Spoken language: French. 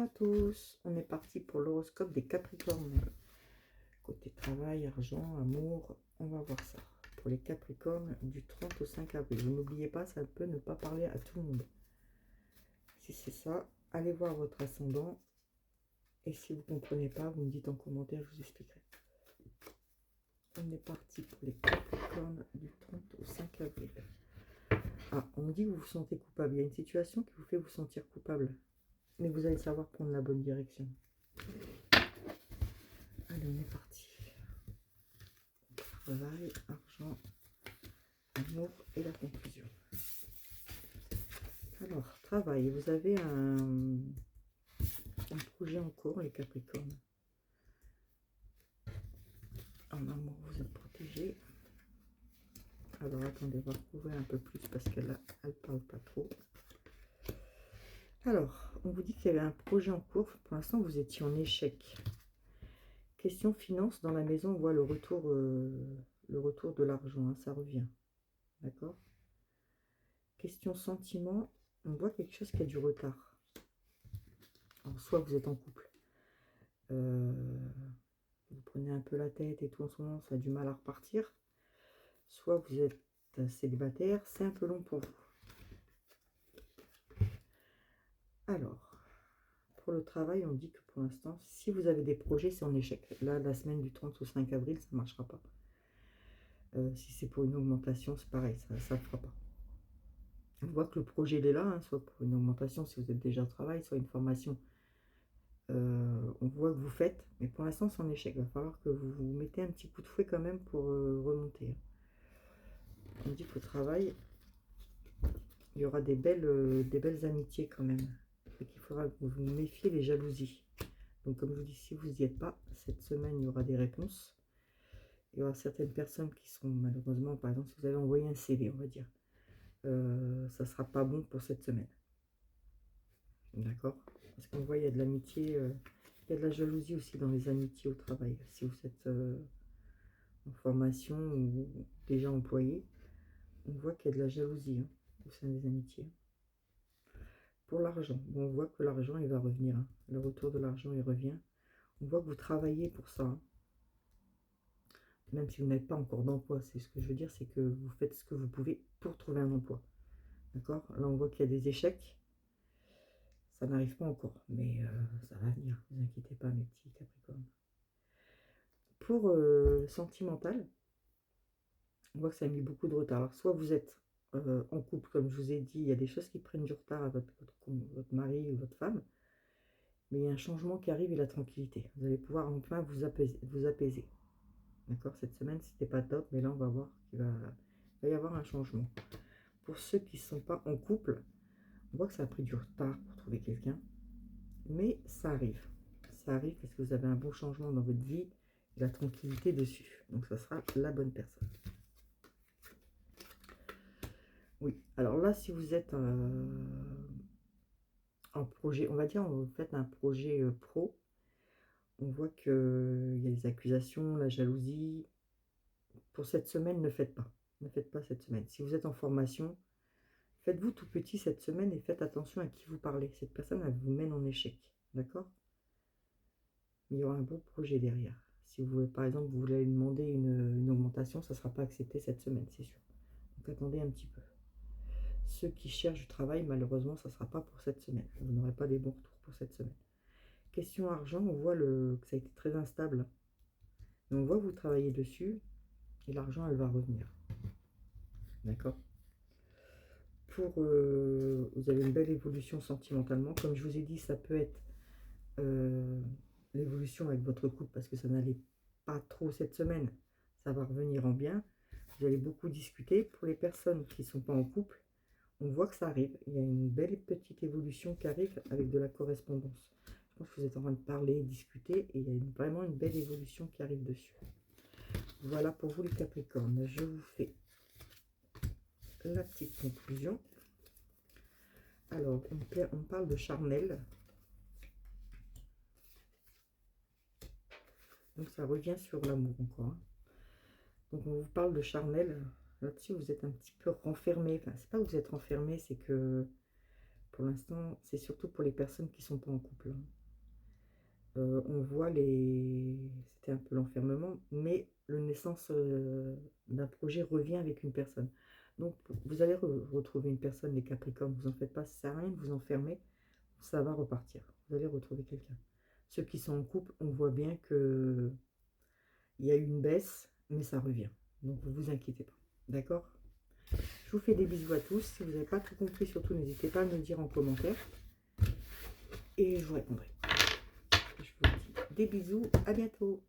à tous, on est parti pour l'horoscope des Capricornes. Côté travail, argent, amour, on va voir ça. Pour les Capricornes du 30 au 5 avril. Vous n'oubliez pas, ça peut ne pas parler à tout le monde. Si c'est ça, allez voir votre ascendant. Et si vous ne comprenez pas, vous me dites en commentaire, je vous expliquerai. On est parti pour les Capricornes du 30 au 5 avril. Ah, on me dit que vous vous sentez coupable. Il y a une situation qui vous fait vous sentir coupable. Mais vous allez savoir prendre la bonne direction. Allez, on est parti. Travail, argent, amour et la conclusion. Alors, travail, vous avez un projet en cours, les Capricornes. En amour, vous êtes protégé. Alors, attendez, on va recouvrir un peu plus parce qu'elle ne parle pas trop. Alors, on vous dit qu'il y avait un projet en cours. Pour l'instant, vous étiez en échec. Question finance, dans la maison, on voit le retour de l'argent, hein, ça revient. D'accord? Question sentiment, on voit quelque chose qui a du retard. Alors, soit vous êtes en couple, vous prenez un peu la tête et tout en ce moment, ça a du mal à repartir. Soit vous êtes célibataire, c'est un peu long pour vous. Alors, pour le travail, on dit que pour l'instant, si vous avez des projets, c'est en échec. Là, la semaine du 30 au 5 avril, ça ne marchera pas. Si c'est pour une augmentation, c'est pareil, ça ne le fera pas. On voit que le projet il est là, hein, soit pour une augmentation si vous êtes déjà au travail, soit une formation. On voit que vous faites, mais pour l'instant c'est en échec. Il va falloir que vous vous mettez un petit coup de fouet quand même pour remonter. On dit qu'au travail, il y aura des belles amitiés quand même. Et qu'il faudra que vous vous méfiez des jalousies. Donc comme je vous dis, si vous n'y êtes pas, cette semaine il y aura des réponses. Il y aura certaines personnes qui seront malheureusement, par exemple si vous avez envoyé un CV, on va dire, ça ne sera pas bon pour cette semaine. D'accord? Parce qu'on voit il y a de l'amitié, il y a de la jalousie aussi dans les amitiés au travail. Si vous êtes en formation ou déjà employé, on voit qu'il y a de la jalousie hein, au sein des amitiés. Pour l'argent, bon, on voit que l'argent il va revenir. Hein. Le retour de l'argent il revient. On voit que vous travaillez pour ça. Hein. Même si vous n'avez pas encore d'emploi, c'est ce que je veux dire, c'est que vous faites ce que vous pouvez pour trouver un emploi. D'accord? Là on voit qu'il y a des échecs. Ça n'arrive pas encore, mais ça va venir. Ne vous inquiétez pas mes petits Capricornes. Pour sentimental, on voit que ça a mis beaucoup de retard. Alors, soit vous êtes en couple, comme je vous ai dit, il y a des choses qui prennent du retard à votre mari ou votre femme, mais il y a un changement qui arrive et la tranquillité. Vous allez pouvoir enfin vous apaiser. D'accord? Cette semaine, c'était pas top, mais là, on va voir qu'il va y avoir un changement. Pour ceux qui ne sont pas en couple, on voit que ça a pris du retard pour trouver quelqu'un, mais ça arrive. Ça arrive parce que vous avez un bon changement dans votre vie et la tranquillité dessus. Donc, ça sera la bonne personne. Oui, alors là, si vous êtes en projet, on va dire, vous faites un projet pro, on voit qu'il y a des accusations, la jalousie. Pour cette semaine, ne faites pas. Ne faites pas cette semaine. Si vous êtes en formation, faites-vous tout petit cette semaine et faites attention à qui vous parlez. Cette personne, elle vous mène en échec. D'accord? Il y aura un bon projet derrière. Si vous, par exemple, vous voulez demander une augmentation, ça ne sera pas accepté cette semaine, c'est sûr. Donc attendez un petit peu. Ceux qui cherchent du travail, malheureusement, ça ne sera pas pour cette semaine. Vous n'aurez pas des bons retours pour cette semaine. Question argent, on voit que ça a été très instable. Mais on voit que vous travaillez dessus et l'argent, elle va revenir. D'accord? Vous avez une belle évolution sentimentalement. Comme je vous ai dit, ça peut être l'évolution avec votre couple parce que ça n'allait pas trop cette semaine. Ça va revenir en bien. Vous allez beaucoup discuter. Pour les personnes qui ne sont pas en couple, on voit que ça arrive. Il y a une belle petite évolution qui arrive avec de la correspondance. Je pense que vous êtes en train de parler, discuter, et il y a vraiment une belle évolution qui arrive dessus. Voilà pour vous les Capricornes. Je vous fais la petite conclusion. Alors, on parle de charnel. Donc, ça revient sur l'amour encore. Hein. Donc, on vous parle de charnel. Là-dessus, vous êtes un petit peu renfermé. Enfin, c'est pas que vous êtes renfermé, c'est que Pour l'instant, c'est surtout pour les personnes qui ne sont pas en couple. Hein. On voit les... C'était un peu l'enfermement, mais la naissance d'un projet revient avec une personne. Donc, vous allez retrouver une personne, les Capricornes, vous en faites pas, ça sert à rien de vous enfermer, ça va repartir. Vous allez retrouver quelqu'un. Ceux qui sont en couple, on voit bien que il y a eu une baisse, mais ça revient. Donc, vous vous inquiétez pas. D'accord? Je vous fais des bisous à tous. Si vous n'avez pas tout compris, surtout, n'hésitez pas à me le dire en commentaire. Et je vous répondrai. Je vous dis des bisous. À bientôt.